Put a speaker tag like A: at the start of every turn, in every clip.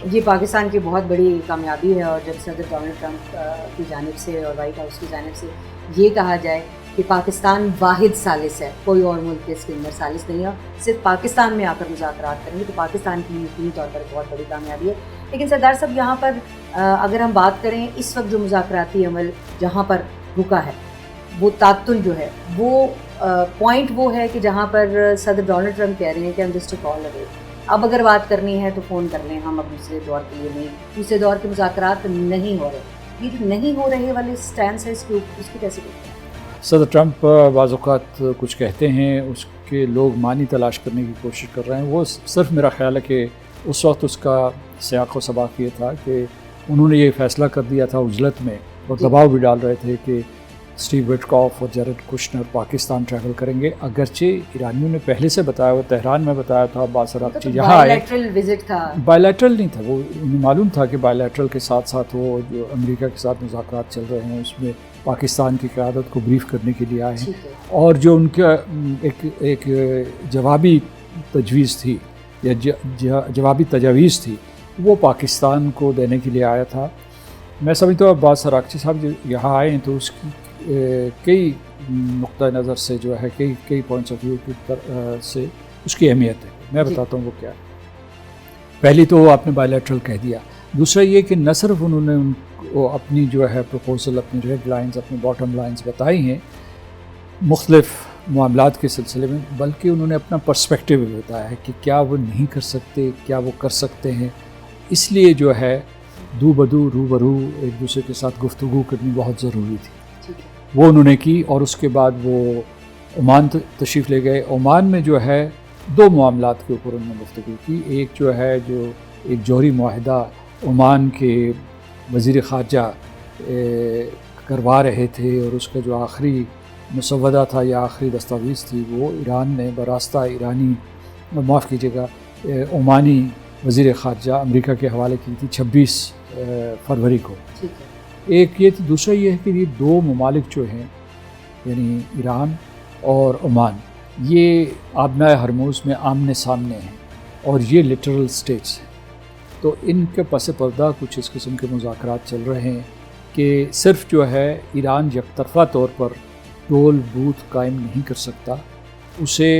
A: یہ پاکستان کی بہت بڑی کامیابی ہے، اور جب صدر ڈونلڈ ٹرمپ کی جانب سے اور وائٹ ہاؤس کی جانب سے یہ کہا جائے کہ پاکستان واحد ثالث ہے، کوئی اور ملک اس کے اندر ثالث نہیں ہے، صرف پاکستان میں آ کر مذاکرات کریں گے، تو پاکستان کی یقینی طور پر بہت بڑی کامیابی ہے۔ لیکن سردار صاحب یہاں پر اگر ہم بات کریں اس وقت جو مذاکراتی عمل جہاں پر رکا ہے، وہ تعطل جو ہے وہ پوائنٹ وہ ہے کہ جہاں پر صدر ڈونلڈ ٹرمپ کہہ رہے ہیں کہ ہم جسٹ کال اوے، اب اگر بات کرنی ہے تو فون کر لیں، ہم اب دوسرے دور کے لیے نہیں، دوسرے دور کے مذاکرات نہیں ہو رہے، یہ جو نہیں ہو رہے والے سٹینس ہے اس کی کیسے دیکھتے ہیں؟
B: صدر ٹرمپ بعض اوقات کچھ کہتے ہیں، اس کے لوگ معنی تلاش کرنے کی کوشش کر رہے ہیں۔ وہ صرف میرا خیال ہے کہ اس وقت اس کا سیاق و سباق یہ تھا کہ انہوں نے یہ فیصلہ کر دیا تھا عجلت میں، اور دباؤ بھی ڈال رہے تھے کہ اسٹیو وٹکاف اور جیرڈ کشنر پاکستان ٹریول کریں گے، اگرچہ ایرانیوں نے پہلے سے بتایا ہوا، تہران میں بتایا تھا، باسر اقچی یہاں آئے، بائی لیٹرل نہیں تھا، وہ انہیں معلوم تھا کہ بائی لیٹرل کے ساتھ ساتھ وہ جو امریکہ کے ساتھ مذاکرات چل رہے ہیں اس میں پاکستان کی قیادت کو بریف کرنے کے لیے آئے ہیں، اور جو ان کا ایک جوابی تجویز تھی یا جوابی تجاویز تھی وہ پاکستان کو دینے کے لیے آیا تھا۔ میں سمجھتا ہوں عباس اراغچی صاحب جو یہاں آئے ہیں تو اس کی کئی نقطہ نظر سے جو ہے کئی پوائنٹس آف ویو کی سے اس کی اہمیت ہے۔ میں بتاتا ہوں وہ کیا ہے۔ پہلی تو آپ نے بائی لیٹرل کہہ دیا، دوسرا یہ کہ نہ صرف انہوں نے اپنی جو ہے پروپوزل، اپنی ریڈ لائنز، اپنی باٹم لائنز بتائی ہیں مختلف معاملات کے سلسلے میں، بلکہ انہوں نے اپنا پرسپیکٹیو بھی بتایا ہے کہ کیا وہ نہیں کر سکتے، کیا وہ کر سکتے ہیں۔ اس لیے جو ہے روبرو ایک دوسرے کے ساتھ گفتگو کرنی بہت ضروری تھی، وہ انہوں نے کی، اور اس کے بعد وہ عمان تشریف لے گئے۔ عمان میں جو ہے دو معاملات کے اوپر انہوں نے گفتگو کی، ایک جو ہے جو ایک جوہری معاہدہ عمان کے وزیر خارجہ کروا رہے تھے، اور اس کا جو آخری مسودہ تھا یا آخری دستاویز تھی وہ ایران نے براستہ ایرانی، معاف کیجیے گا، عمانی وزیر خارجہ امریکہ کے حوالے کی تھی 26 فروری کو۔ ایک یہ تھی، دوسرا یہ ہے کہ یہ دو ممالک جو ہیں یعنی ایران اور عمان، یہ آبنائے ہرموز میں آمنے سامنے ہیں اور یہ لٹرل اسٹیٹس ہیں، تو ان کے پس پردہ کچھ اس قسم کے مذاکرات چل رہے ہیں کہ صرف جو ہے ایران یک طرفہ طور پر ٹول بوتھ قائم نہیں کر سکتا، اسے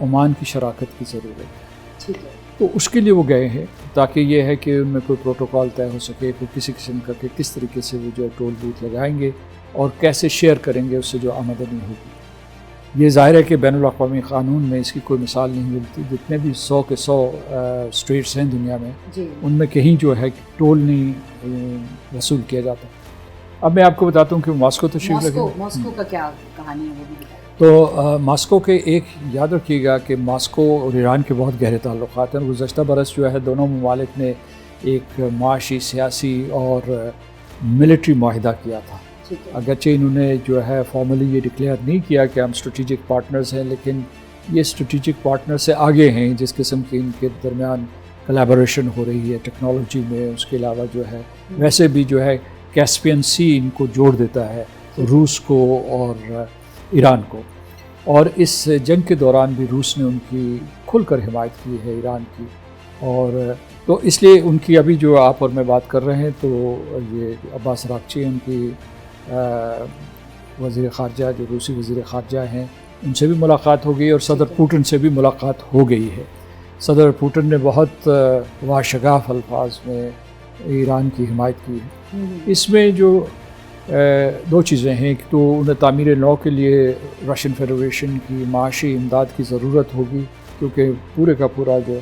B: عمان کی شراکت کی ضرورت ہے، تو اس کے لیے وہ گئے ہیں تاکہ یہ ہے کہ ان میں کوئی پروٹوکول طے ہو سکے، کوئی کسی قسم کا کہ کس طریقے سے وہ جو ٹول بوتھ لگائیں گے اور کیسے شیئر کریں گے اس سے جو آمدنی ہوگی۔ یہ ظاہر ہے کہ بین الاقوامی قانون میں اس کی کوئی مثال نہیں ملتی، جتنے بھی 100 کے 100 اسٹیٹس ہیں دنیا میں ان میں کہیں جو ہے ٹول نہیں وصول کیا جاتا۔ اب میں آپ کو بتاتا ہوں کہ ماسکو تشریف لے گئے۔
A: ماسکو کا کیا کہانی ہے وہ بھی بتائیں۔
B: تو ماسکو کے ایک یاد رکھیے گا کہ ماسکو اور ایران کے بہت گہرے تعلقات ہیں۔ گزشتہ برس جو ہے دونوں ممالک نے ایک معاشی، سیاسی اور ملٹری معاہدہ کیا تھا، اگرچہ انہوں نے جو ہے فارملی یہ ڈکلیئر نہیں کیا کہ ہم اسٹریٹجک پارٹنرز ہیں، لیکن یہ اسٹریٹجک پارٹنر سے آگے ہیں جس قسم کی ان کے درمیان کلیبوریشن ہو رہی ہے ٹیکنالوجی میں۔ اس کے علاوہ جو ہے ویسے بھی جو ہے کیسپین سی ان کو جوڑ دیتا ہے، روس کو اور ایران کو، اور اس جنگ کے دوران بھی روس نے ان کی کھل کر حمایت کی ہے ایران کی، اور تو اس لیے ان کی ابھی جو آپ اور میں بات کر رہے ہیں تو یہ عباس اراغچی ان کی وزیر خارجہ جو روسی وزیر خارجہ ہیں ان سے بھی ملاقات ہو گئی، اور صدر پوٹن سے بھی ملاقات ہو گئی ہے۔ صدر پوٹن نے بہت واشگاف الفاظ میں ایران کی حمایت کی ہے۔ اس میں جو دو چیزیں ہیں، ایک تو انہیں تعمیر نو کے لیے رشین فیڈریشن کی معاشی امداد کی ضرورت ہوگی، کیونکہ پورے کا پورا جو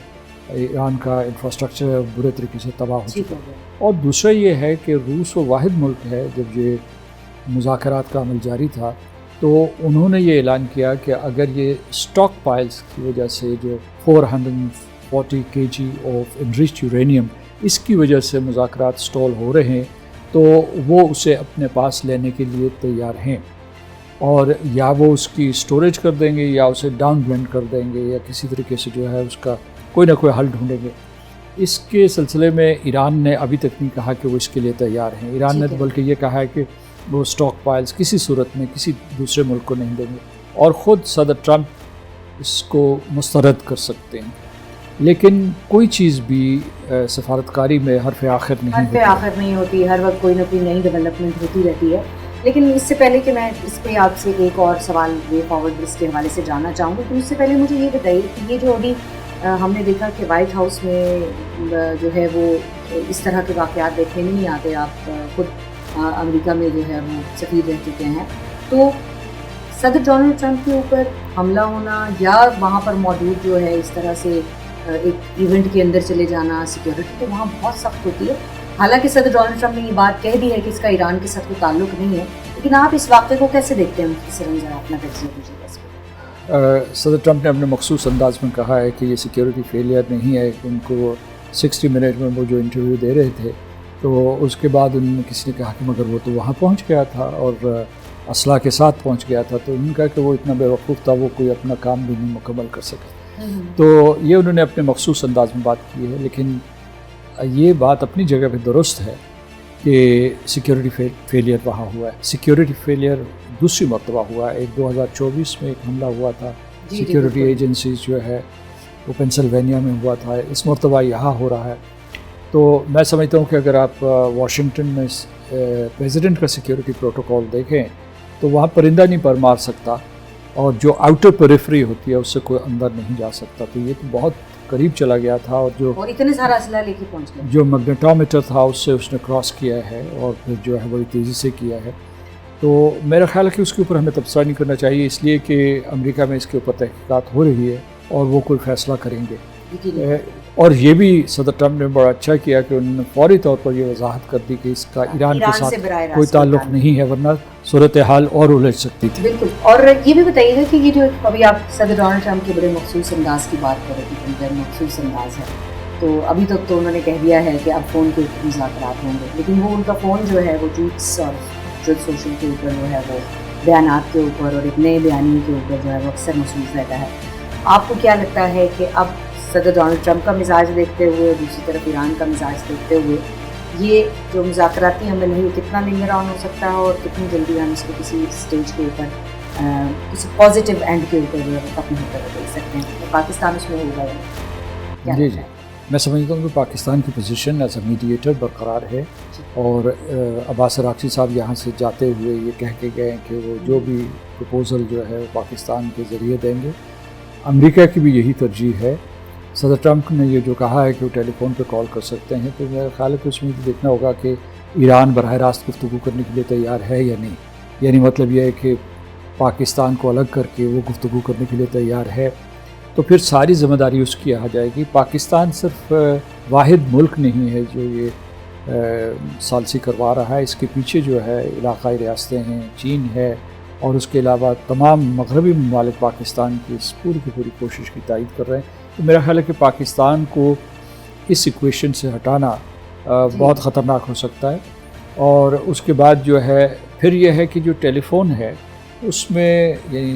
B: ایران کا انفراسٹرکچر ہے برے طریقے سے تباہ ہو چکا ہے، اور دوسرا یہ ہے کہ روس وہ واحد ملک ہے جب یہ مذاکرات کا عمل جاری تھا تو انہوں نے یہ اعلان کیا کہ اگر یہ اسٹاک پائلز کی وجہ سے جو 440 kg آف انریچڈ یورینیم اس کی وجہ سے مذاکرات سٹال ہو رہے ہیں تو وہ اسے اپنے پاس لینے کے لیے تیار ہیں، اور یا وہ اس کی اسٹوریج کر دیں گے یا اسے ڈاؤن بلینڈ کر دیں گے یا کسی طریقے سے جو ہے اس کا کوئی نہ کوئی حل ڈھونڈیں گے۔ اس کے سلسلے میں ایران نے ابھی تک نہیں کہا کہ وہ اس کے لیے تیار ہیں، ایران نے بلکہ یہ کہا ہے کہ وہ اسٹاک پائلز کسی صورت میں کسی دوسرے ملک کو نہیں دیں گے، اور خود صدر ٹرمپ اس کو مسترد کر سکتے ہیں۔ لیکن کوئی چیز بھی سفارتکاری میں حرف آخر نہیں
A: حرف آخر نہیں ہوتی، ہر وقت کوئی نہ کوئی نئی ڈیولپمنٹ ہوتی رہتی ہے. لیکن اس سے پہلے کہ میں اس پہ آپ سے ایک اور سوال وے فارورڈ اس کے حوالے سے جاننا چاہوں گی، تو اس سے پہلے مجھے یہ بتائیے کہ یہ جو ابھی ہم نے دیکھا کہ وائٹ ہاؤس میں جو ہے وہ اس طرح کے واقعات دیکھنے نہیں آتے. آپ خود امریکہ میں جو ہے وہ سفیر رہ چکے ہیں، تو صدر ڈونلڈ ٹرمپ کے اوپر حملہ ہونا یا وہاں پر موجود جو ہے اس طرح سے ایک ایونٹ کے اندر چلے جانا، سیکیورٹی تو وہاں بہت سخت ہوتی ہے. حالانکہ صدر ڈونلڈ ٹرمپ نے یہ بات کہہ دی ہے کہ اس کا ایران کے ساتھ کوئی تعلق نہیں ہے، لیکن آپ اس واقعے کو کیسے دیکھتے ہیں؟ کسی رنگ اپنا تجزیہ دیجیے گا اس پہ.
B: صدر ٹرمپ نے اپنے مخصوص انداز میں کہا ہے کہ یہ سیکیورٹی فیلئر نہیں ہے. ان کو 60 منٹ میں وہ جو انٹرویو دے رہے تھے تو اس کے بعد انہوں نے کسی نے کہا کہ مگر وہ تو وہاں پہنچ گیا تھا اور اسلحہ کے ساتھ پہنچ گیا تھا، تو انہوں نے کہا کہ وہ اتنا بیوقوف تھا، وہ کوئی اپنا کام بھی نہیں مکمل کر سکے. تو یہ انہوں نے اپنے مخصوص انداز میں بات کی ہے. لیکن یہ بات اپنی جگہ پہ درست ہے کہ سیکیورٹی فیلئر وہاں ہوا ہے. سیکیورٹی فیلئر دوسری مرتبہ ہوا ہے. ایک 2024 میں ایک حملہ ہوا تھا سیکیورٹی ایجنسیز جو ہے وہ پینسلوینیا میں ہوا تھا. اس مرتبہ یہاں ہو رہا ہے. تو میں سمجھتا ہوں کہ اگر آپ واشنگٹن میں پریزیڈنٹ کا سیکیورٹی پروٹوکول دیکھیں تو وہاں پرندہ نہیں پر مار سکتا، اور جو آؤٹر پیریفری ہوتی ہے اس سے کوئی اندر نہیں جا سکتا. تو یہ تو بہت قریب چلا گیا تھا، اور
A: اتنے سارا اسلحہ لے کے پہنچ گیا.
B: جو میگنیٹومیٹر تھا اس سے اس نے کراس کیا ہے اور پھر جو ہے بڑی تیزی سے کیا ہے. تو میرا خیال ہے کہ اس کے اوپر ہمیں تبصرہ نہیں کرنا چاہیے، اس لیے کہ امریکہ میں اس کے اوپر تحقیقات ہو رہی ہے اور وہ کوئی فیصلہ کریں گے. اور یہ بھی صدر ٹرمپ نے بڑا اچھا کیا کہ انہوں نے فوری طور پر یہ وضاحت کر دی کہ اس کا ایران کے ساتھ کوئی تعلق نہیں ہے، ورنہ صورتحال اور الجھ سکتی تھی.
A: بالکل. اور یہ بھی بتائیے گا کہ یہ جو ابھی آپ صدر ڈونلڈ ٹرمپ کے بڑے مخصوص انداز کی بات کر رہے تھے، مخصوص انداز ہے، تو ابھی تک تو انہوں نے کہہ دیا ہے کہ اب فون کے مذاکرات ہوں گے، لیکن وہ ان کا فون جو ہے وہ ٹویٹس اور جو سوشل کے اوپر جو ہے وہ بیانات کے اوپر اور ایک نئے بیانی کے اوپر جو ہے وہ اکثر مصروف رہتا ہے. آپ کو کیا لگتا ہے کہ اب صدر ڈونلڈ ٹرمپ کا مزاج دیکھتے ہوئے، دوسری طرف ایران کا مزاج دیکھتے ہوئے، یہ جو مذاکراتی عمل ہے کتنا لنگر آن ہو سکتا ہے اور کتنی جلدی ہم اس کو کسی اسٹیج کے اوپر کسی پازیٹیو اینڈ کے اوپر جو ہے ختم ہوتا ہے دیکھ سکتے ہیں؟ پاکستان اس میں ہوگا یا
B: جی میں سمجھتا ہوں کہ پاکستان کی پوزیشن ایز اے میڈیٹر برقرار ہے. اور عباس عراقچی صاحب یہاں سے جاتے ہوئے یہ کہہ کے گئے کہ وہ جو بھی پروپوزل جو ہے پاکستان کے ذریعے دیں گے. امریکہ کی بھی یہی ترجیح ہے. صدر ٹرمپ نے یہ جو کہا ہے کہ وہ ٹیلی فون پہ کال کر سکتے ہیں، تو میرا خیال ہے کہ اس میں یہ دیکھنا ہوگا کہ ایران براہ راست گفتگو کرنے کے لیے تیار ہے یا نہیں. یعنی مطلب یہ ہے کہ پاکستان کو الگ کر کے وہ گفتگو کرنے کے لیے تیار ہے تو پھر ساری ذمہ داری اس کی آ جائے گی. پاکستان صرف واحد ملک نہیں ہے جو یہ ثالثی کروا رہا ہے. اس کے پیچھے جو ہے علاقائی ریاستیں ہیں، چین ہے، اور اس کے علاوہ تمام مغربی ممالک پاکستان کی اس پوری کی پوری کوشش کی تائید کر رہے ہیں. تو میرا خیال ہے کہ پاکستان کو اس ایکویشن سے ہٹانا بہت خطرناک ہو سکتا ہے. اور اس کے بعد جو ہے پھر یہ ہے کہ جو ٹیلی فون ہے اس میں یعنی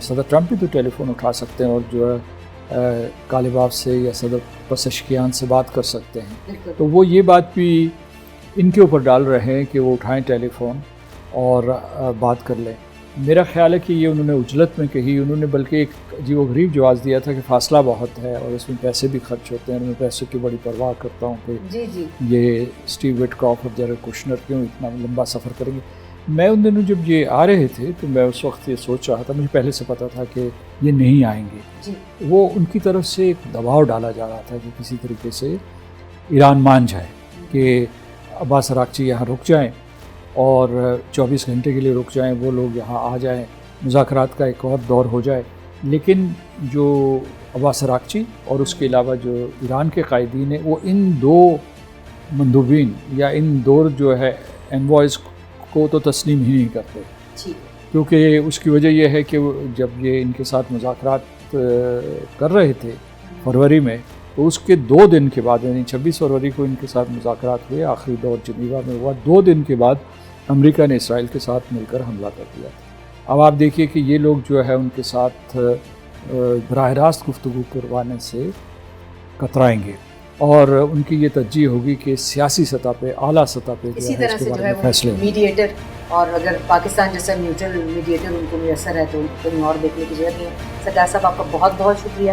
B: صدر ٹرمپ بھی تو ٹیلی فون اٹھا سکتے ہیں اور جو ہے کالباف سے یا صدر پسشکیان سے بات کر سکتے ہیں. تو وہ یہ بات بھی ان کے اوپر ڈال رہے ہیں کہ وہ اٹھائیں ٹیلی فون اور بات کر لیں. میرا خیال ہے کہ یہ انہوں نے عجلت میں کہی. انہوں نے بلکہ ایک عجیب و غریب جواز دیا تھا کہ فاصلہ بہت ہے اور اس میں پیسے بھی خرچ ہوتے ہیں. میں پیسے کی بڑی پرواہ کرتا ہوں کہ یہ اسٹیو وٹکاف اور جیرڈ کوشنر کیوں اتنا لمبا سفر کریں گے. میں ان دنوں جب یہ آ رہے تھے تو میں اس وقت یہ سوچ رہا تھا، مجھے پہلے سے پتا تھا کہ یہ نہیں آئیں گے. وہ ان کی طرف سے ایک دباؤ ڈالا جا رہا تھا کہ کسی طریقے سے ایران مان جائے کہ عباس عراقچی یہاں رک جائیں اور 24 گھنٹے کے لیے رک جائیں، وہ لوگ یہاں آ جائیں، مذاکرات کا ایک اور دور ہو جائے. لیکن جو عباس عراقچی اور اس کے علاوہ جو ایران کے قائدین ہیں وہ ان دو مندوبین یا ان دو جو ہے انوائز کو تو تسلیم ہی نہیں کرتے. کیونکہ اس کی وجہ یہ ہے کہ جب یہ ان کے ساتھ مذاکرات کر رہے تھے فروری میں، تو اس کے 2 دن کے بعد یعنی 26 فروری کو ان کے ساتھ مذاکرات ہوئے، آخری دور جنیوا میں ہوا. 2 دن کے بعد امریکہ نے اسرائیل کے ساتھ مل کر حملہ کر دیا. اب آپ دیکھیے کہ یہ لوگ جو ہے ان کے ساتھ براہ راست گفتگو کروانے سے کترائیں گے اور ان کی یہ ترجیح ہوگی کہ سیاسی سطح پہ، اعلیٰ سطح پہ
A: اسی طرح سے جو ہے وہ میڈیٹر، اور اگر پاکستان جیسا نیوٹرل میڈیٹر ان کو میسر ہے تو کہیں اور دیکھنے کی ضرورت نہیں ہے. سجاد صاحب آپ کا بہت بہت شکریہ.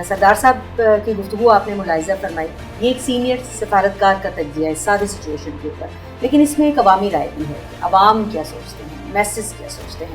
A: سردار صاحب کی گفتگو آپ نے ملاحظہ فرمائی، یہ ایک سینئر سفارتکار کا تجزیہ ہے ساری سچویشن کے اوپر، لیکن اس میں ایک عوامی رائے بھی ہے کہ عوام کیا سوچتے ہیں، میسز کیا سوچتے ہیں.